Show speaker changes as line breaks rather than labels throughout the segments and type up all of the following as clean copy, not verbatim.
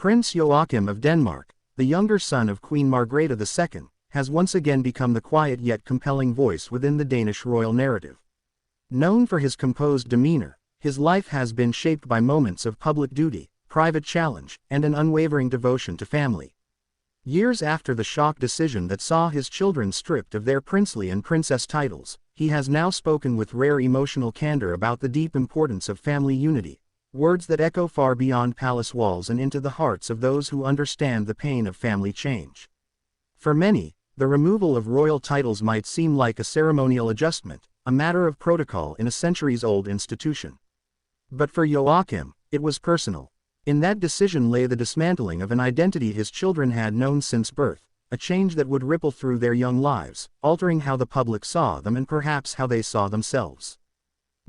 Prince Joachim of Denmark, the younger son of Queen Margrethe II, has once again become the quiet yet compelling voice within the Danish royal narrative. Known for his composed demeanor, his life has been shaped by moments of public duty, private challenge, and an unwavering devotion to family. Years after the shock decision that saw his children stripped of their princely and princess titles, he has now spoken with rare emotional candor about the deep importance of family unity, words that echo far beyond palace walls and into the hearts of those who understand the pain of family change. For many, the removal of royal titles might seem like a ceremonial adjustment, a matter of protocol in a centuries-old institution. But for Joachim, it was personal. In that decision lay the dismantling of an identity his children had known since birth, a change that would ripple through their young lives, altering how the public saw them and perhaps how they saw themselves.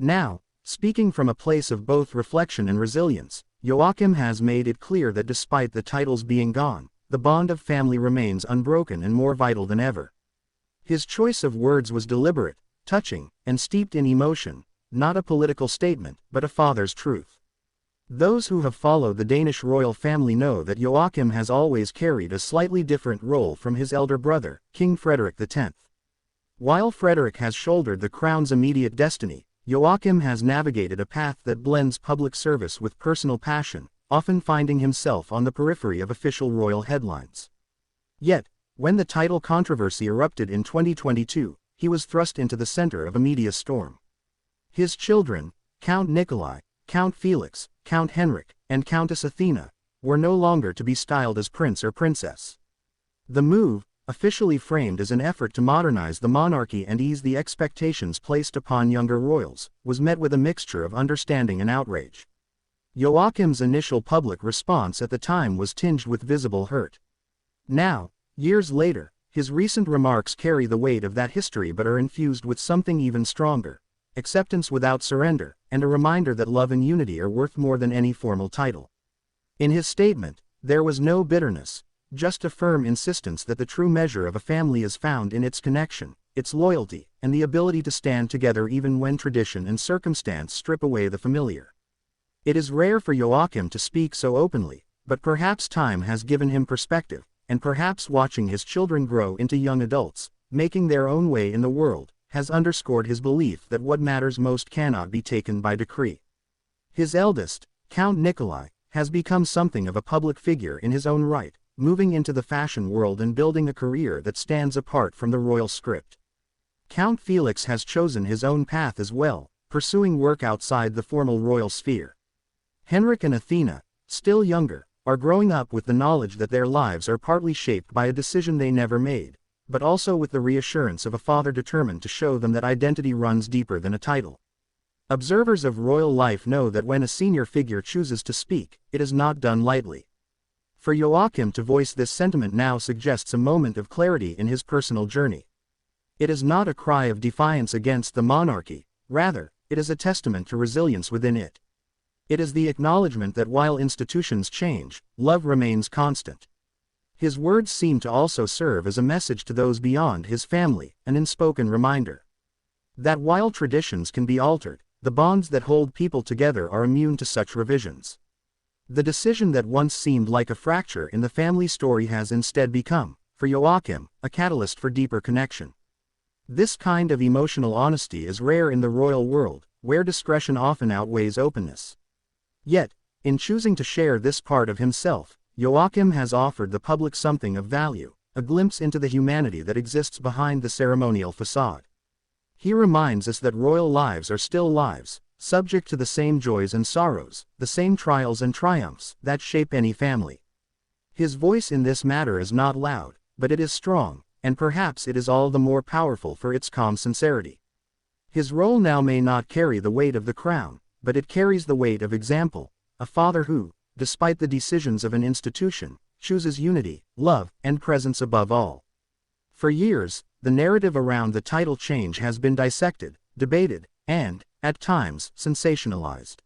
Now, speaking from a place of both reflection and resilience, Joachim has made it clear that despite the titles being gone, the bond of family remains unbroken and more vital than ever. His choice of words was deliberate, touching, and steeped in emotion, not a political statement, but a father's truth. Those who have followed the Danish royal family know that Joachim has always carried a slightly different role from his elder brother, King Frederik X. While Frederik has shouldered the crown's immediate destiny, Joachim has navigated a path that blends public service with personal passion, often finding himself on the periphery of official royal headlines. Yet, when the title controversy erupted in 2022, he was thrust into the center of a media storm. His children, Count Nikolai, Count Felix, Count Henrik, and Countess Athena, were no longer to be styled as prince or princess. The move, officially framed as an effort to modernize the monarchy and ease the expectations placed upon younger royals, was met with a mixture of understanding and outrage. Joachim's initial public response at the time was tinged with visible hurt. Now, years later, his recent remarks carry the weight of that history but are infused with something even stronger: acceptance without surrender, and a reminder that love and unity are worth more than any formal title. In his statement, there was no bitterness, just a firm insistence that the true measure of a family is found in its connection, its loyalty, and the ability to stand together even when tradition and circumstance strip away the familiar. It is rare for Joachim to speak so openly, but perhaps time has given him perspective, and perhaps watching his children grow into young adults, making their own way in the world, has underscored his belief that what matters most cannot be taken by decree. His eldest, Count Nikolai, has become something of a public figure in his own right, moving into the fashion world and building a career that stands apart from the royal script. Count Felix has chosen his own path as well, pursuing work outside the formal royal sphere. Henrik and Athena, still younger, are growing up with the knowledge that their lives are partly shaped by a decision they never made, but also with the reassurance of a father determined to show them that identity runs deeper than a title. Observers of royal life know that when a senior figure chooses to speak, it is not done lightly. For Joachim to voice this sentiment now suggests a moment of clarity in his personal journey. It is not a cry of defiance against the monarchy, rather, it is a testament to resilience within it. It is the acknowledgement that while institutions change, love remains constant. His words seem to also serve as a message to those beyond his family, an unspoken reminder that while traditions can be altered, the bonds that hold people together are immune to such revisions. The decision that once seemed like a fracture in the family story has instead become, for Joachim, a catalyst for deeper connection. This kind of emotional honesty is rare in the royal world, where discretion often outweighs openness. Yet, in choosing to share this part of himself, Joachim has offered the public something of value, a glimpse into the humanity that exists behind the ceremonial facade. He reminds us that royal lives are still lives, subject to the same joys and sorrows, the same trials and triumphs, that shape any family. His voice in this matter is not loud, but it is strong, and perhaps it is all the more powerful for its calm sincerity. His role now may not carry the weight of the crown, but it carries the weight of example, a father who, despite the decisions of an institution, chooses unity, love, and presence above all. For years, the narrative around the title change has been dissected, debated, and, at times, sensationalized.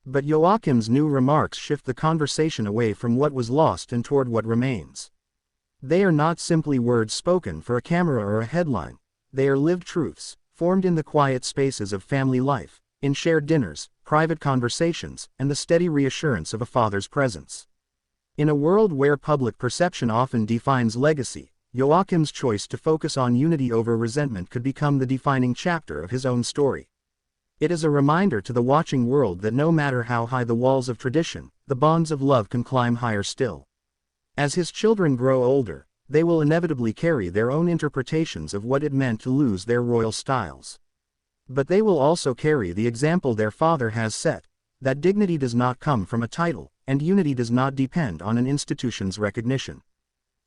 But Joachim's new remarks shift the conversation away from what was lost and toward what remains. They are not simply words spoken for a camera or a headline, they are lived truths, formed in the quiet spaces of family life, in shared dinners, private conversations, and the steady reassurance of a father's presence. In a world where public perception often defines legacy, Joachim's choice to focus on unity over resentment could become the defining chapter of his own story. It is a reminder to the watching world that no matter how high the walls of tradition, the bonds of love can climb higher still. As his children grow older, they will inevitably carry their own interpretations of what it meant to lose their royal styles. But they will also carry the example their father has set, that dignity does not come from a title, and unity does not depend on an institution's recognition.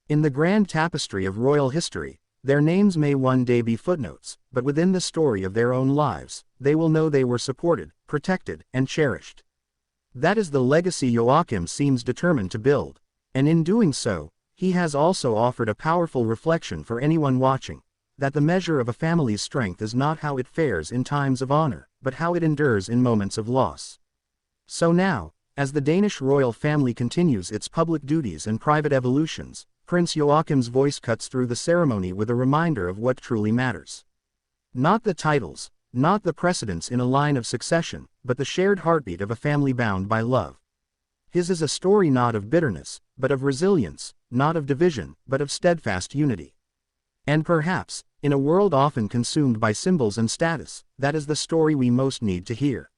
In the grand tapestry of royal history, their names may one day be footnotes, but within the story of their own lives, they will know they were supported, protected, and cherished. That is the legacy Joachim seems determined to build, and in doing so, he has also offered a powerful reflection for anyone watching, that the measure of a family's strength is not how it fares in times of honor, but how it endures in moments of loss. So now, as the Danish royal family continues its public duties and private evolutions, Prince Joachim's voice cuts through the ceremony with a reminder of what truly matters. Not the titles, not the precedence in a line of succession, but the shared heartbeat of a family bound by love. His is a story not of bitterness, but of resilience, not of division, but of steadfast unity. And perhaps, in a world often consumed by symbols and status, that is the story we most need to hear.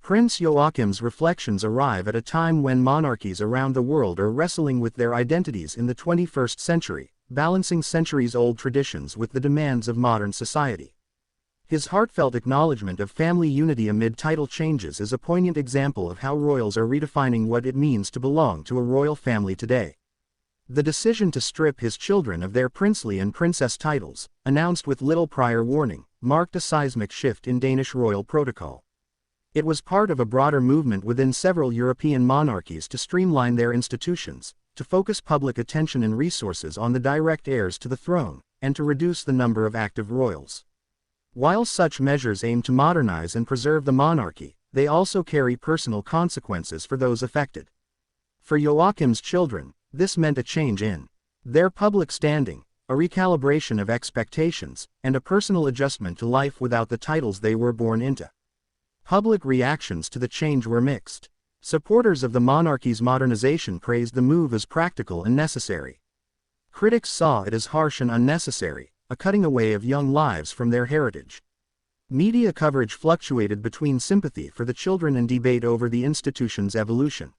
Prince Joachim's reflections arrive at a time when monarchies around the world are wrestling with their identities in the 21st century, balancing centuries-old traditions with the demands of modern society. His heartfelt acknowledgement of family unity amid title changes is a poignant example of how royals are redefining what it means to belong to a royal family today. The decision to strip his children of their princely and princess titles, announced with little prior warning, marked a seismic shift in Danish royal protocol. It was part of a broader movement within several European monarchies to streamline their institutions, to focus public attention and resources on the direct heirs to the throne, and to reduce the number of active royals. While such measures aim to modernize and preserve the monarchy, they also carry personal consequences for those affected. For Joachim's children, this meant a change in their public standing, a recalibration of expectations, and a personal adjustment to life without the titles they were born into. Public reactions to the change were mixed. Supporters of the monarchy's modernization praised the move as practical and necessary. Critics saw it as harsh and unnecessary, a cutting away of young lives from their heritage. Media coverage fluctuated between sympathy for the children and debate over the institution's evolution.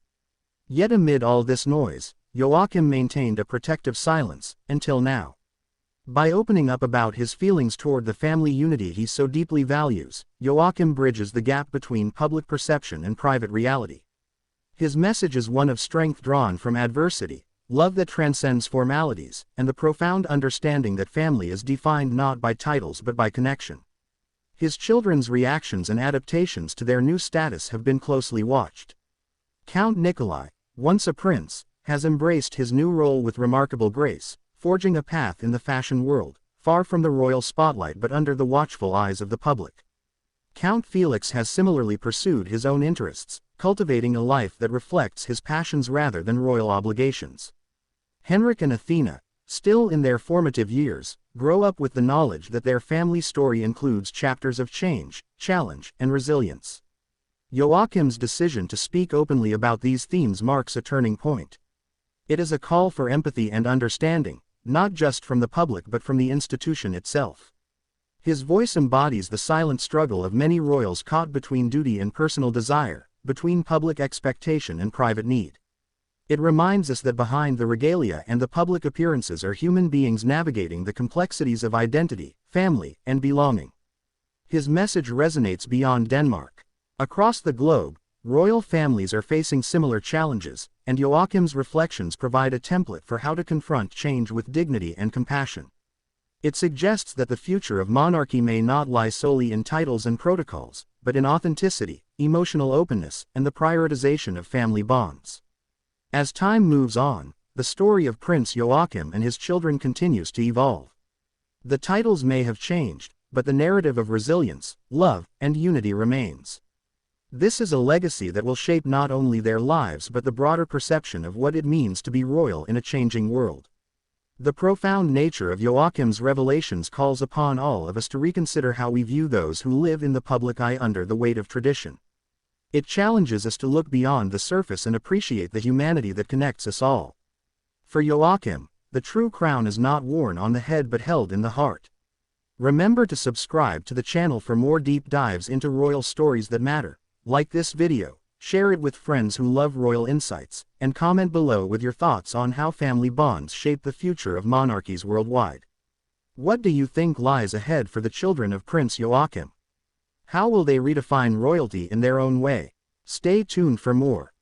Yet amid all this noise, Joachim maintained a protective silence, until now. By opening up about his feelings toward the family unity he so deeply values, Joachim bridges the gap between public perception and private reality. His message is one of strength drawn from adversity, love that transcends formalities, and the profound understanding that family is defined not by titles but by connection. His children's reactions and adaptations to their new status have been closely watched. Count Nikolai, once a prince, has embraced his new role with remarkable grace, forging a path in the fashion world, far from the royal spotlight but under the watchful eyes of the public. Count Felix has similarly pursued his own interests, cultivating a life that reflects his passions rather than royal obligations. Henrik and Athena, still in their formative years, grow up with the knowledge that their family story includes chapters of change, challenge, and resilience. Joachim's decision to speak openly about these themes marks a turning point. It is a call for empathy and understanding, not just from the public but from the institution itself. His voice embodies the silent struggle of many royals caught between duty and personal desire, between public expectation and private need. It reminds us that behind the regalia and the public appearances are human beings navigating the complexities of identity, family, and belonging. His message resonates beyond Denmark. Across the globe, royal families are facing similar challenges, and Joachim's reflections provide a template for how to confront change with dignity and compassion. It suggests that the future of monarchy may not lie solely in titles and protocols, but in authenticity, emotional openness, and the prioritization of family bonds. As time moves on, the story of Prince Joachim and his children continues to evolve. The titles may have changed, but the narrative of resilience, love, and unity remains. This is a legacy that will shape not only their lives but the broader perception of what it means to be royal in a changing world. The profound nature of Joachim's revelations calls upon all of us to reconsider how we view those who live in the public eye under the weight of tradition. It challenges us to look beyond the surface and appreciate the humanity that connects us all. For Joachim, the true crown is not worn on the head but held in the heart. Remember to subscribe to the channel for more deep dives into royal stories that matter. Like this video, share it with friends who love royal insights, and comment below with your thoughts on how family bonds shape the future of monarchies worldwide. What do you think lies ahead for the children of Prince Joachim? How will they redefine royalty in their own way? Stay tuned for more.